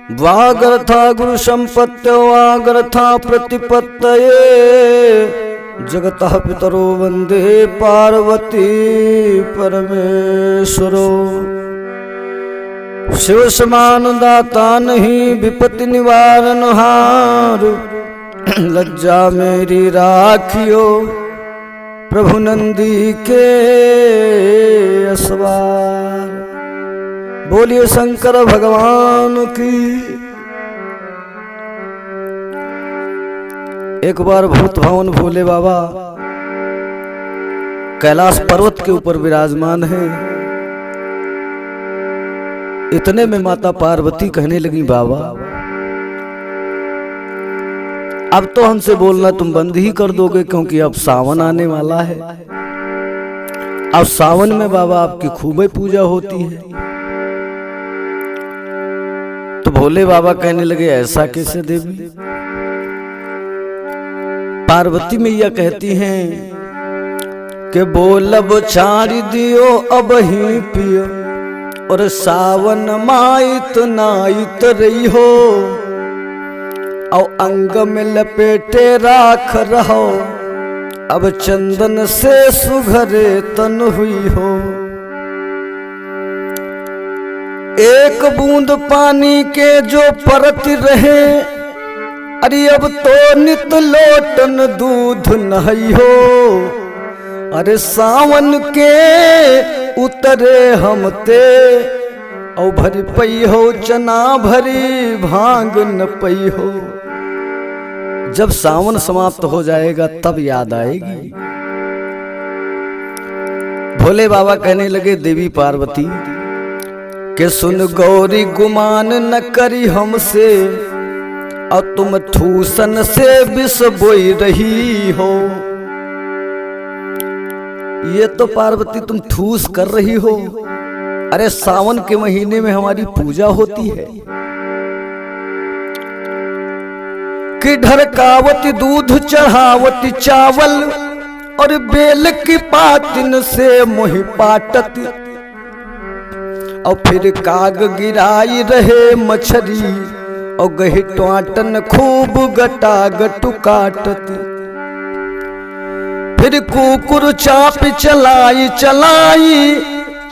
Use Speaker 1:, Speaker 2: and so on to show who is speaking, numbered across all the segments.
Speaker 1: वागर्था गुरु संपत्त्य वागर्था प्रतिपत्तये जगतः पितरो वंदे पार्वती परमेश्वरो। शिव समान दाता नहीं विपत्ति निवारण हार, लज्जा मेरी राखियो प्रभु नंदी के असवार। बोलिए शंकर भगवान की। एक बार भूत भवन भोले बाबा कैलाश पर्वत के ऊपर विराजमान है। इतने में माता पार्वती कहने लगी, बाबा अब तो हमसे बोलना तुम बंद ही कर दोगे, क्योंकि अब सावन आने वाला है। अब सावन में बाबा आपकी खूब पूजा होती है। तो भोले बाबा कहने लगे, ऐसा कैसे देवी? पार्वती मैया कहती हैं कि बोलब छाड़ दियो अब ही पियो, और सावन माइत नाइत रही हो, और अंग में लपेटे राख रहो, अब चंदन से सुघरे तन हुई हो। एक बूंद पानी के जो परत रहे, अरे अब तो नित लोटन दूध नहीं हो। अरे सावन के उतरे हम ते, औ भरी पई हो चना भरी भांग न पई हो। जब सावन समाप्त हो जाएगा तब याद आएगी। भोले बाबा कहने लगे, देवी पार्वती के सुन गौरी गुमान न करी हमसे, और तुम ठूसन से विष बोई रही हो। ये तो पार्वती तुम ठूस कर रही हो। अरे सावन के महीने में हमारी पूजा होती है कि ढरकावती दूध चढ़ावती चावल, और बेल की पातिन से मोहि पाटत, और फिर काग गिराई रहे मछरी, और गही टवाटन खूब गटा गटु काटत। फिर कुकुर चापी चलाई चलाई,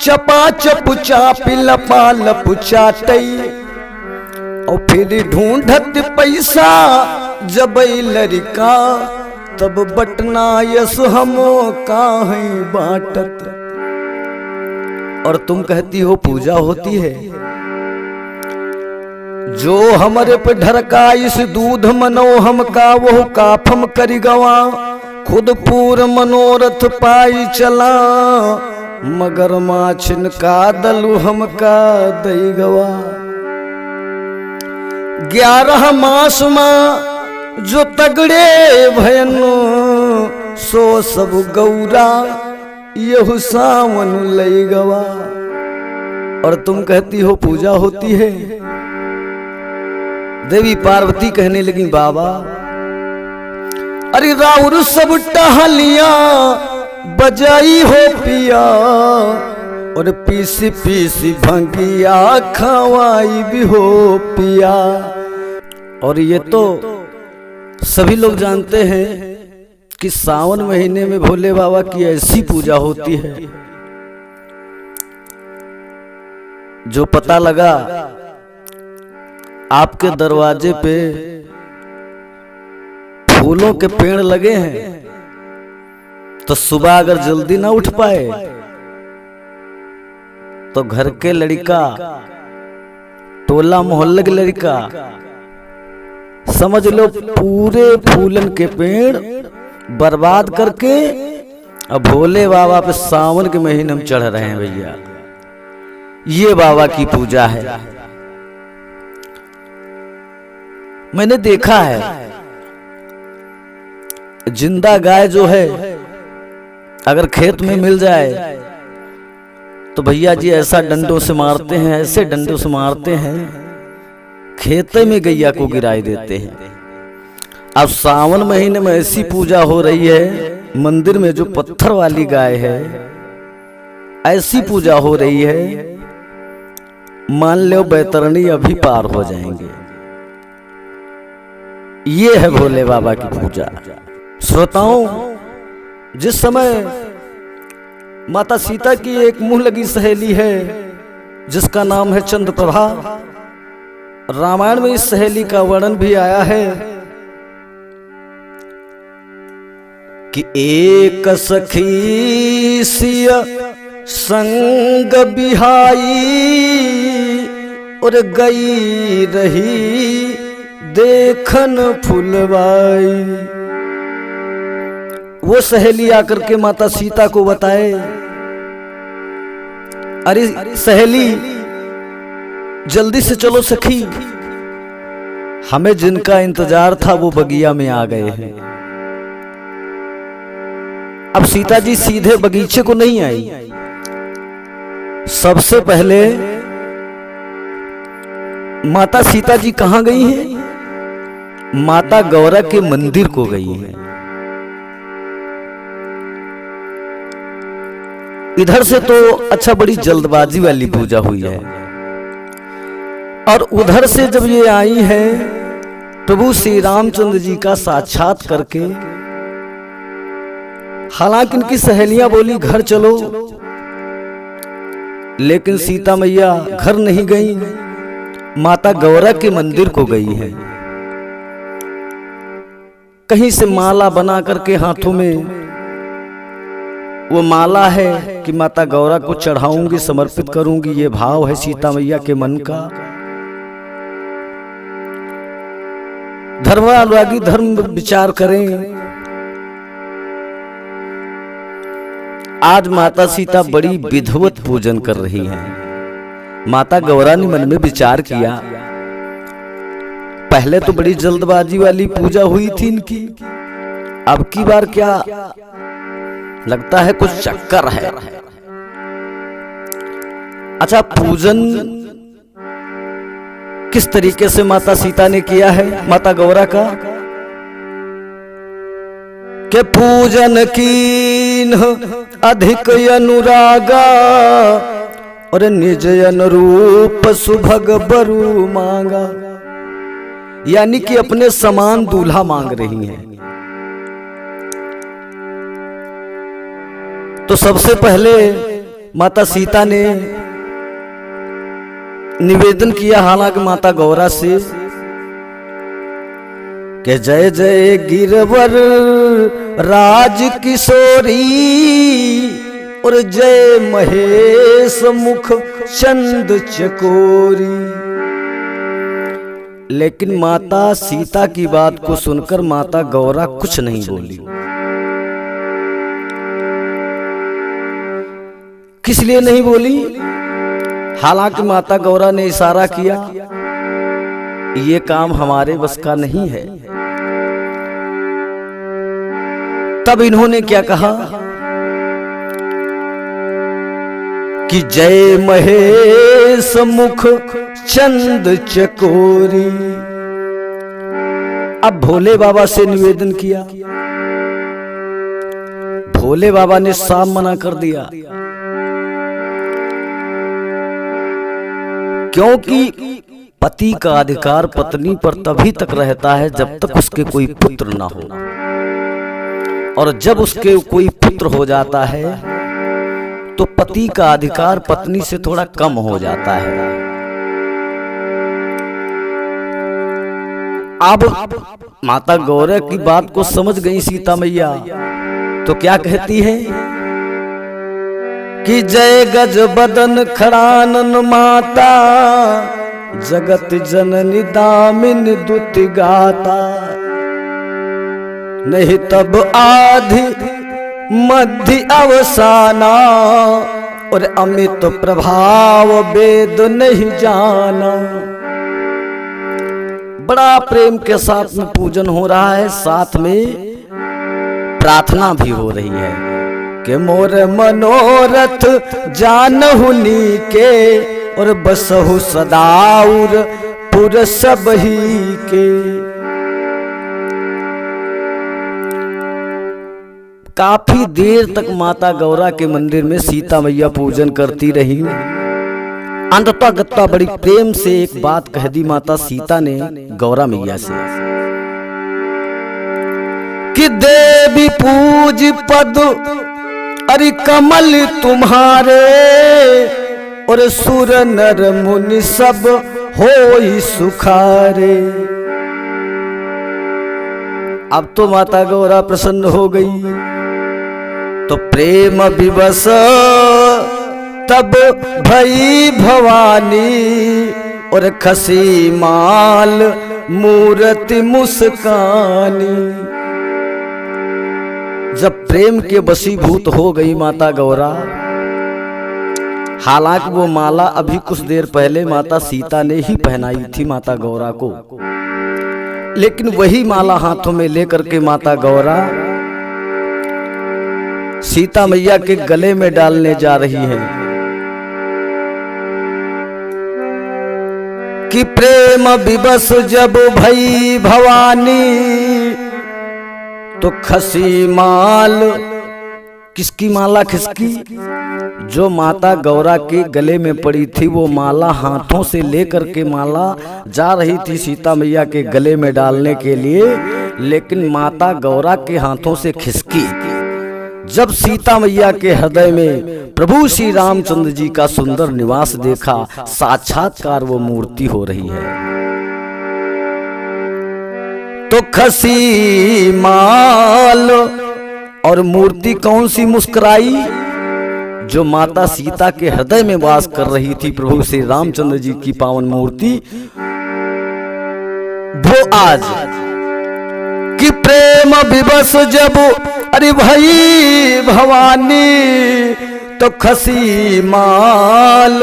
Speaker 1: चपा चपु चापी लपा लपु चाटई, और फिर ढूंढत पैसा जबई लड़का, तब बटना यस हमो काहे बाटत। और तुम कहती हो पूजा होती है। जो हमरे पे ढरका इस दूध मनो हम का, वो काफम करी गवा, खुद पूर मनोरथ पाई चला, मगर माछिन का दलु हमका दई गवा। 11 मास मां जो तगड़े भयनो, सो सब गौरा यहु सावन लई गवा। और तुम कहती हो पूजा होती है। देवी पार्वती कहने लगी, बाबा अरे राउर सब टहलिया बजाई हो पिया, और पीसी पीसी भंगिया खवाई भी हो पिया। और ये तो सभी लोग जानते हैं कि सावन महीने में भोले बाबा की ऐसी पूजा होती है। जो पता लगा आपके दरवाजे पे फूलों के पेड़ लगे हैं, तो सुबह अगर जल्दी ना उठ पाए तो घर के लड़का, टोला मोहल्ले के लड़का, समझ लो पूरे फूलन के पेड़ बर्बाद करके अब भोले बाबा पे सावन के महीने में चढ़ रहे हैं। भैया ये बाबा की पूजा है। मैंने देखा है जिंदा गाय जो है अगर खेत में मिल जाए तो भैया जी ऐसा डंडों से मारते हैं, ऐसे डंडों से मारते हैं, खेते में गैया को गिराई देते हैं। अब सावन महीने में ऐसी पूजा हो रही है, मंदिर में जो पत्थर वाली गाय है ऐसी पूजा हो रही है, मान लो बैतरणी अभी पार हो जाएंगे। ये है भोले बाबा की पूजा। श्रोताओं, जिस समय माता सीता की एक मुंह लगी सहेली है जिसका नाम है चंद्रप्रभा, रामायण में इस सहेली का वर्णन भी आया है कि एक सखी सिय संग बिहाई और गई रही देखन फुलवाई। वो सहेली आकर के माता सीता को बताए, अरे सहेली जल्दी से चलो सखी, हमें जिनका इंतजार था वो बगिया में आ गए हैं। अब सीता जी सीधे बगीचे को नहीं आई, सबसे पहले माता सीता जी कहां गई हैं? माता गौरा के मंदिर को गई हैं। इधर से तो अच्छा बड़ी जल्दबाजी वाली पूजा हुई है, और उधर से जब ये आई है प्रभु श्री रामचंद्र जी का साक्षात करके, हालांकि इनकी सहेलियां बोली घर चलो, लेकिन सीता मैया घर नहीं गई, माता गौरा के मंदिर को गई है। कहीं से माला बना करके हाथों में वो माला है कि माता गौरा को चढ़ाऊंगी, समर्पित करूंगी, ये भाव है सीता मैया के मन का। धर्मानुरागी धर्म विचार करें, आज माता सीता बड़ी विधिवत पूजन कर रही हैं। माता गौरा ने मन में विचार किया, पहले तो बड़ी जल्दबाजी वाली पूजा हुई थी इनकी, अब की बार क्या लगता है कुछ चक्कर है। अच्छा, पूजन किस तरीके से माता सीता ने किया है माता गौरा का? के पूजन कीन अधिक अनुरागा और निज अनुरूप सुभग बरु मांगा, यानी कि अपने समान दूल्हा मांग रही हैं। तो सबसे पहले माता सीता ने निवेदन किया, हालांकि माता गौरा से, के जय जय गिरवर राज किशोरी और जय महेश मुख चंद चकोरी। लेकिन माता सीता की बात को सुनकर माता गौरा कुछ नहीं बोली। किस लिए नहीं बोली? हालांकि माता गौरा ने इशारा किया, ये काम हमारे बस का नहीं है। तब इन्होंने क्या कहा कि जय महेश मुख चंद चकोरी। अब भोले बाबा से निवेदन किया, भोले बाबा ने साफ मना कर दिया, क्योंकि पति का अधिकार पत्नी पर तभी तक रहता है जब तक उसके कोई पुत्र ना हो, और जब उसके कोई पुत्र हो जाता है तो पति का अधिकार पत्नी से थोड़ा कम हो जाता है। अब माता गौरा की बात को समझ गई सीता मैया, तो क्या कहती है कि जय गज बदन खड़ानन माता जगत जननी दामिन दुत गाता, नहीं तब आधि मध्य अवसाना और अमित प्रभाव वेद नहीं जाना। बड़ा प्रेम के साथ में पूजन हो रहा है, साथ में प्रार्थना भी हो रही है कि मोर मनोरथ जानहु नीके और बसहु सदाउर पुर सबही के। काफी देर तक माता गौरा के मंदिर में सीता मैया पूजन करती रही, अंततः गत्ता बड़ी प्रेम से एक बात कह दी माता सीता ने गौरा मैया से कि देवी पूज पद अरि कमल तुम्हारे और सुर नर मुनि सब होई सुखारे। अब तो माता गौरा प्रसन्न हो गई, तो प्रेम विवश तब भई भवानी और खसी माल मूर्ति मुस्कानी। जब प्रेम के वशीभूत हो गई माता गौरा, हालांकि वो माला अभी कुछ देर पहले माता सीता ने ही पहनाई थी माता गौरा को, लेकिन वही माला हाथों में लेकर के माता गौरा सीता मैया के गले में डालने जा रही हैं कि प्रेम विवश जब भई भवानी तो खसी माल। किसकी माला खिसकी? जो माता गौरा के गले में पड़ी थी वो माला हाथों से लेकर के माला जा रही थी सीता मैया के गले में डालने के लिए, लेकिन माता गौरा के हाथों से खिसकी। जब सीता मैया के हृदय में प्रभु श्री रामचंद्र जी का सुंदर निवास देखा, साक्षात्कार वो मूर्ति हो रही है, तो खसी माल। और मूर्ति कौन सी मुस्कुराई? जो माता सीता के हृदय में वास कर रही थी प्रभु श्री रामचंद्र जी की पावन मूर्ति, वो आज कि प्रेम विवश जब अरे भई भवानी तो खसी माल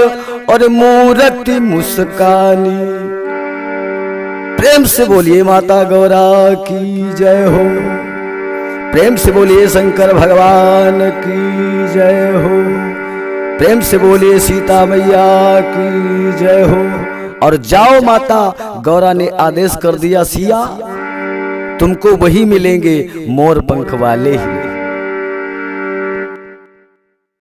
Speaker 1: और मूर्ति मुस्कानी। प्रेम से बोलिए माता गौरा की जय हो, प्रेम से बोलिए शंकर भगवान की जय हो, प्रेम से बोलिए सीता मैया की जय हो। और जाओ, माता गौरा ने आदेश कर दिया, सिया तुमको वही मिलेंगे मोर पंख वाले ही।